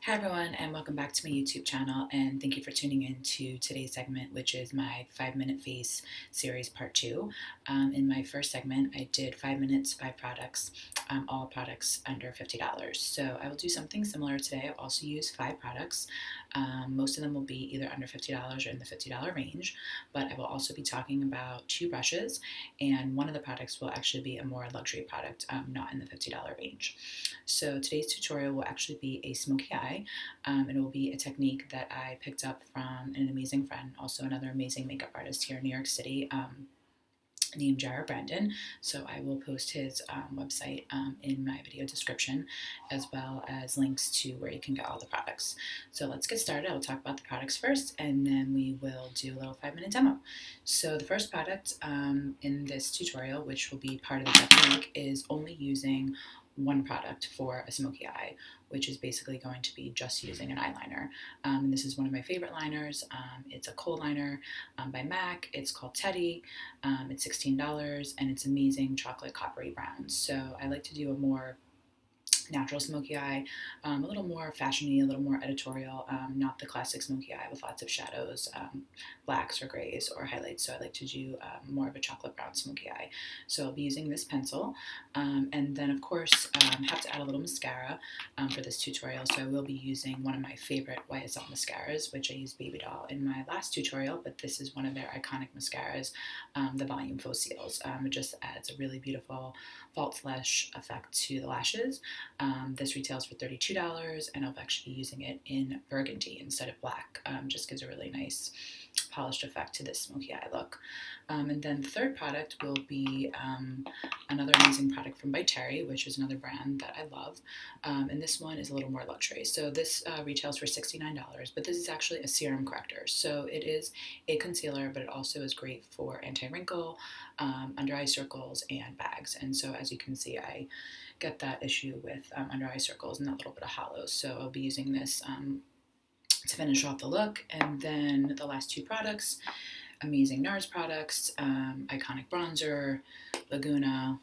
Hi everyone, and welcome back to my YouTube channel, and thank you for tuning in to today's segment, which is my 5-minute face series part 2. In my first segment, I did 5 minutes, 5 products, all products under $50. So I will do something similar today. I'll also use 5 products. Most of them will be either under $50 or in the $50 range, but I will also be talking about 2 brushes, and one of the products will actually be a more luxury product, not in the $50 range. So today's tutorial will actually be a smoky eye. It will be a technique that I picked up from an amazing friend, also another amazing makeup artist here in New York City, named Jara Brandon. So I will post his website in my video description, as well as links to where you can get all the products. So let's get started. I'll talk about the products first, and then we will do a little 5-minute demo. So the first product in this tutorial, which will be part of the technique, is only using one product for a smoky eye, which is basically going to be just using an eyeliner. And this is one of my favorite liners. It's a kohl liner by MAC. It's called Teddy. It's $16, and it's amazing chocolate coppery brown. So I like to do a more natural smoky eye, a little more fashiony, a little more editorial, not the classic smoky eye with lots of shadows, blacks or grays or highlights. So I like to do more of a chocolate brown smoky eye. So I'll be using this pencil, and then of course have to add a little mascara for this tutorial. So I will be using one of my favorite YSL mascaras, which I used Baby Doll in my last tutorial, but this is one of their iconic mascaras, the Volume Faux Seals. It just adds a really beautiful false lash effect to the lashes. This retails for $32, and I'll actually be using it in burgundy instead of black. Just gives a really nice polished effect to this smoky eye look. And then the third product will be another amazing product from By Terry, which is another brand that I love. And this one is a little more luxury. So this retails for $69, but this is actually a serum corrector. So it is a concealer, but it also is great for anti-wrinkle, under eye circles, and bags. And so as you can see, I get that issue with under eye circles and that little bit of hollows. So I'll be using this to finish off the look. And then the last 2 products, amazing NARS products, iconic bronzer, Laguna,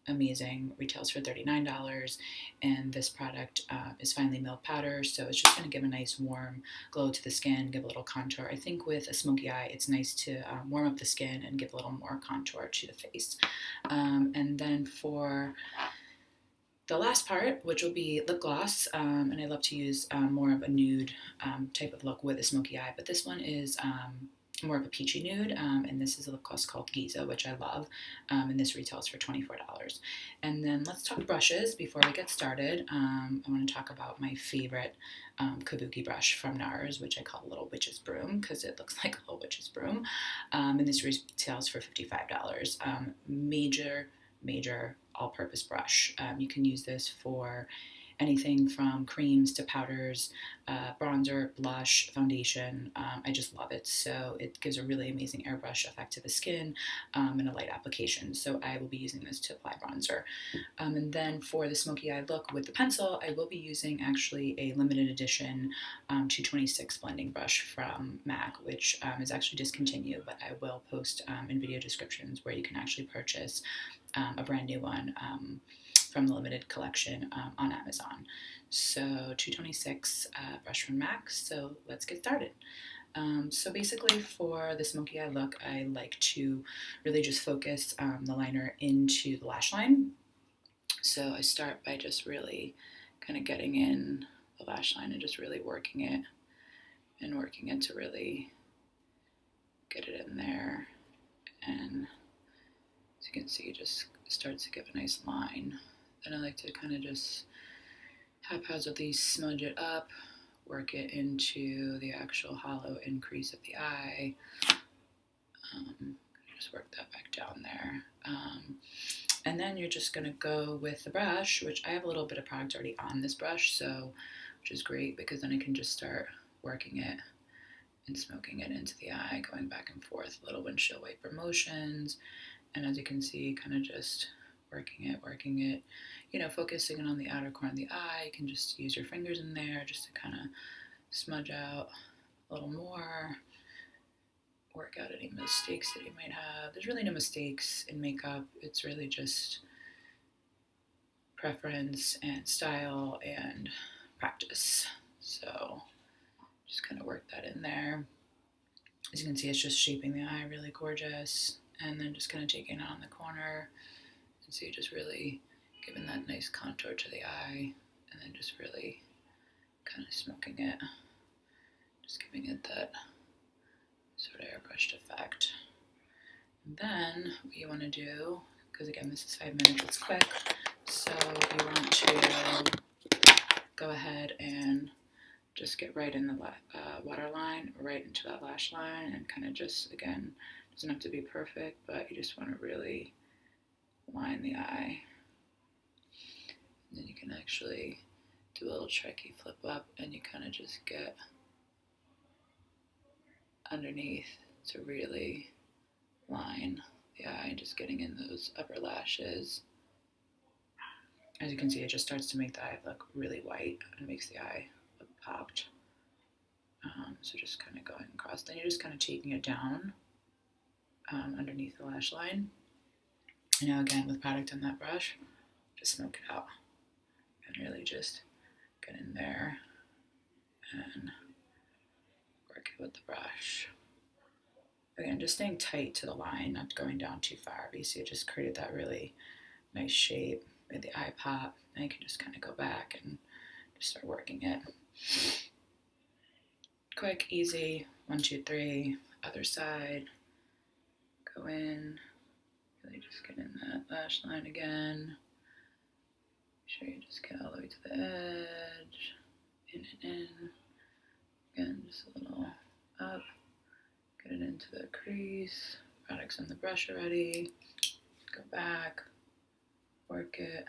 amazing, retails for $39, and this product is finely milled powder, so it's just going to give a nice warm glow to the skin, give a little contour. I think with a smoky eye, it's nice to warm up the skin and give a little more contour to the face. And then for the last part, which will be lip gloss, and I love to use more of a nude type of look with a smoky eye, but this one is more of a peachy nude, and this is a lip gloss called Giza, which I love, and this retails for $24. And then let's talk brushes before we get started. I want to talk about my favorite kabuki brush from NARS, which I call a little witch's broom because it looks like a little witch's broom, and this retails for $55. Major all-purpose brush. You can use this for anything from creams to powders, bronzer, blush, foundation. I just love it. So it gives a really amazing airbrush effect to the skin, and a light application. So I will be using this to apply bronzer. And then for the smoky eye look with the pencil, I will be using actually a limited edition 226 blending brush from MAC, which is actually discontinued, but I will post in video descriptions where you can actually purchase a brand new one from the limited collection on Amazon. So 226 brush from MAC, so let's get started. So basically for the smoky eye look, I like to really just focus the liner into the lash line. So I start by just really kind of getting in the lash line and just really working it to really get it in there. And as you can see, it just starts to give a nice line. Then I like to kind of just haphazardly smudge it up, work it into the actual hollow increase of the eye. Just work that back down there. And then you're just going to go with the brush, which I have a little bit of product already on this brush, so which is great because then I can just start working it and smoking it into the eye, going back and forth, little windshield wiper motions. And as you can see, kind of just working it, focusing on the outer corner of the eye. You can just use your fingers in there just to kind of smudge out a little more, work out any mistakes that you might have. There's really no mistakes in makeup. It's really just preference and style and practice. So just kind of work that in there. As you can see, it's just shaping the eye really gorgeous. And then just kind of taking it on the corner. And so you're just really giving that nice contour to the eye. And then just really kind of smoking it. Just giving it that sort of airbrushed effect. And then what you want to do, because again this is 5 minutes, it's quick, so you want to go ahead and just get right in the waterline, right into that lash line, and kind of just, again, doesn't have to be perfect, but you just want to really line the eye. And then you can actually do a little tricky flip up, and you kind of just get underneath to really line the eye, just getting in those upper lashes. As you can see, it just starts to make the eye look really white and makes the eye look popped. So just kind of going across. Then you're just kind of taking it down underneath the lash line. And now again, with product on that brush, just smoke it out. And really just get in there and work it with the brush. Again, just staying tight to the line, not going down too far. But you see, it just created that really nice shape, made the eye pop. And you can just kind of go back and just start working it. Quick, easy, 1, 2, 3, other side. Go in, really just get in that lash line again. Make sure you just get all the way to the edge, in and in. Again, just a little up, get it into the crease. Product's on the brush already. Go back, work it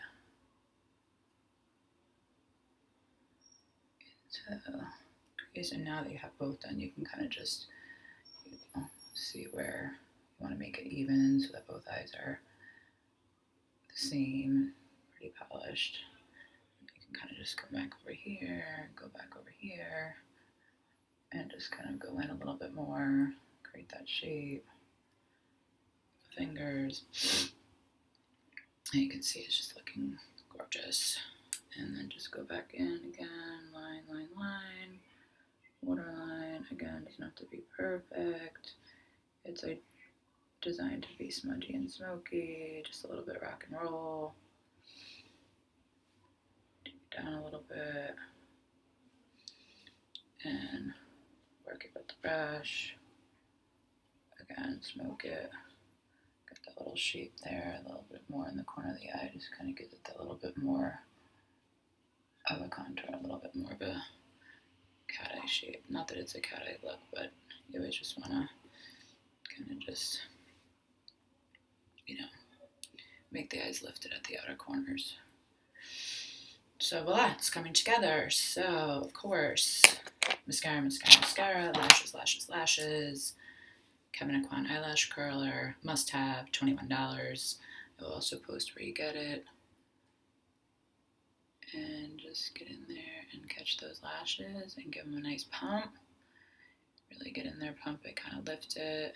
into the crease. And now that you have both done, you can kind of just see where you want to make it even so that both eyes are the same, pretty polished. You can kind of just come back over here, go back over here, and just kind of go in a little bit more, create that shape. Fingers. And you can see it's just looking gorgeous. And then just go back in again, line, line, line, waterline. Again, doesn't have to be perfect. It's like designed to be smudgy and smoky, just a little bit rock and roll. Take it down a little bit. And work it with the brush. Again, smoke it. Get that little shape there, a little bit more in the corner of the eye, just kind of gives it that little bit more of a contour, a little bit more of a cat eye shape. Not that it's a cat eye look, but you always just want to kind of just, make the eyes lifted at the outer corners. So voila, it's coming together. So, of course, mascara, mascara, mascara, lashes, lashes, lashes, Kevin Aquan eyelash curler, must have, $21. I will also post where you get it. And just get in there and catch those lashes and give them a nice pump. Really get in there, pump it, kind of lift it.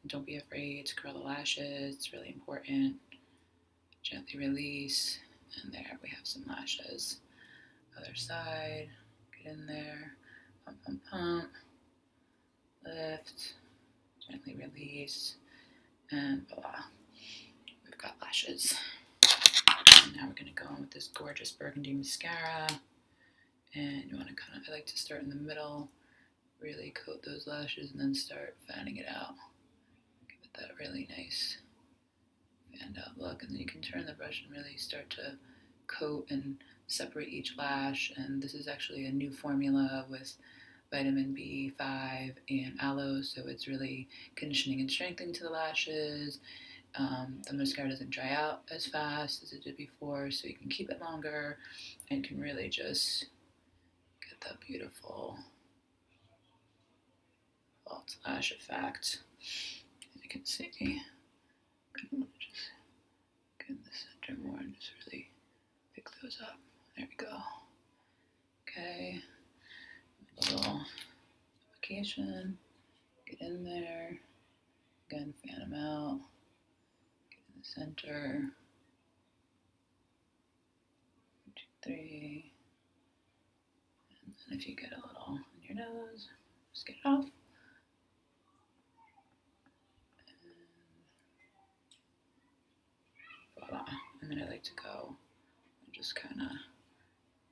Don't be afraid to curl the lashes, it's really important. Gently release, and there we have some lashes. Other side, get in there, pump, pump, pump, lift, gently release, and voila, we've got lashes. And now we're going to go in with this gorgeous burgundy mascara, and you want to kind of, I like to start in the middle, really coat those lashes, and then start fanning it out. Give it that really nice fanned out look, and then you can turn the brush and really start to coat and separate each lash. And this is actually a new formula with vitamin B5 and aloe, so it's really conditioning and strengthening to the lashes. The mascara doesn't dry out as fast as it did before, so you can keep it longer and can really just get that beautiful false lash effect. As you can see, I'm going to just get in the center more and just really pick those up. There we go. Okay, a little application, get in there, again fan them out, get in the center, 1, 2, 3, and And if you get a little on your nose, just get it off. And voila. And then I like to go and just kind of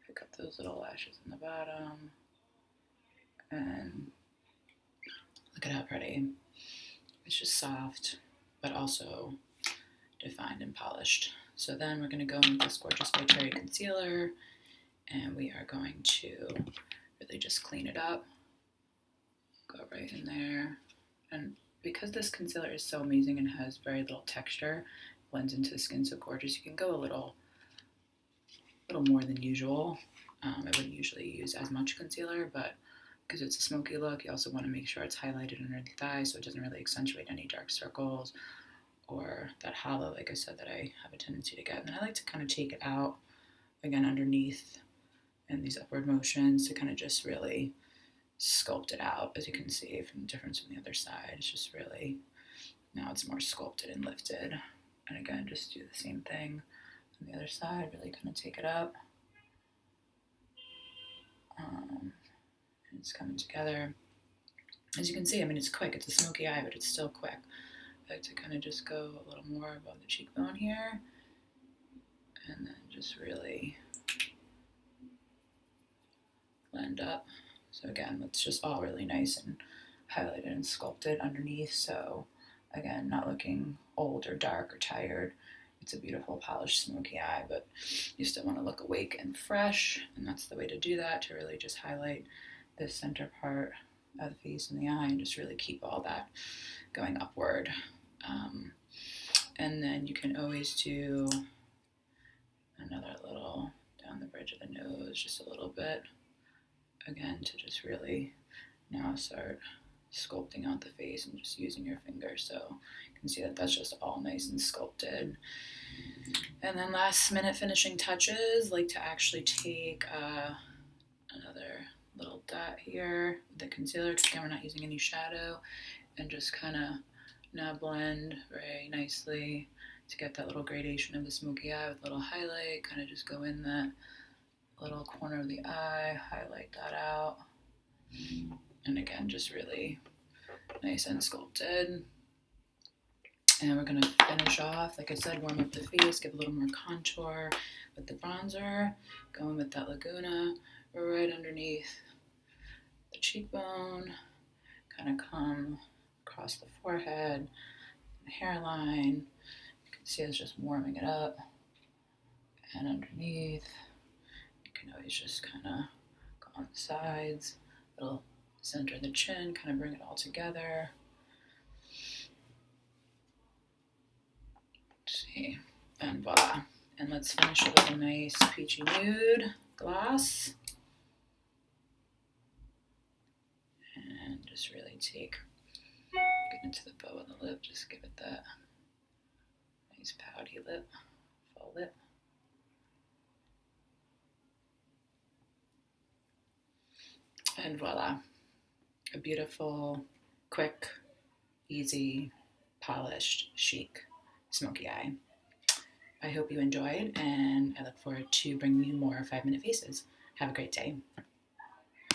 pick up those little lashes in the bottom. And look at how pretty. It's just soft, but also defined and polished. So then we're going to go in with this gorgeous White Cherry Concealer, and we are going to really just clean it up. Go right in there. And because this concealer is so amazing and has very little texture, blends into the skin so gorgeous, you can go a little more than usual. I wouldn't usually use as much concealer, but because it's a smoky look, you also want to make sure it's highlighted under the eye so it doesn't really accentuate any dark circles or that hollow, like I said, that I have a tendency to get. And then I like to kind of take it out, again, underneath in these upward motions to kind of just really sculpt it out, as you can see from the difference from the other side. It's just really, now it's more sculpted and lifted. And again, just do the same thing on the other side, really kind of take it up. And it's coming together. As you can see, I mean, it's quick. It's a smoky eye, but it's still quick. I like to kind of just go a little more above the cheekbone here, and then just really blend up. So again, it's just all really nice and highlighted and sculpted underneath. So again, not looking old or dark or tired. It's a beautiful polished smoky eye, but you still want to look awake and fresh, and that's the way to do that, to really just highlight this center part of the face and the eye and just really keep all that going upward. And then you can always do another little down the bridge of the nose, just a little bit, again, to just really now start sculpting out the face and just using your finger. So you can see that that's just all nice and sculpted. And then last minute finishing touches, like to actually take another little dot here with the concealer, because again, we're not using any shadow, and just kind of now blend very nicely to get that little gradation of the smoky eye with a little highlight. Kind of just go in that little corner of the eye, highlight that out, and again, just really nice and sculpted. And we're going to finish off, like I said, warm up the face, give a little more contour with the bronzer, going with that Laguna right underneath the cheekbone, kind of come across the forehead, the hairline. You can see it's just warming it up. And underneath, you can always just kind of go on the sides, little center of the chin, kind of bring it all together. Let's see, and voila. And let's finish it with a nice peachy nude gloss. And just really get into the bow of the lip, just give it that nice pouty lip, full lip. And voila, a beautiful, quick, easy, polished, chic, smoky eye. I hope you enjoyed, and I look forward to bringing you more 5-minute faces. Have a great day.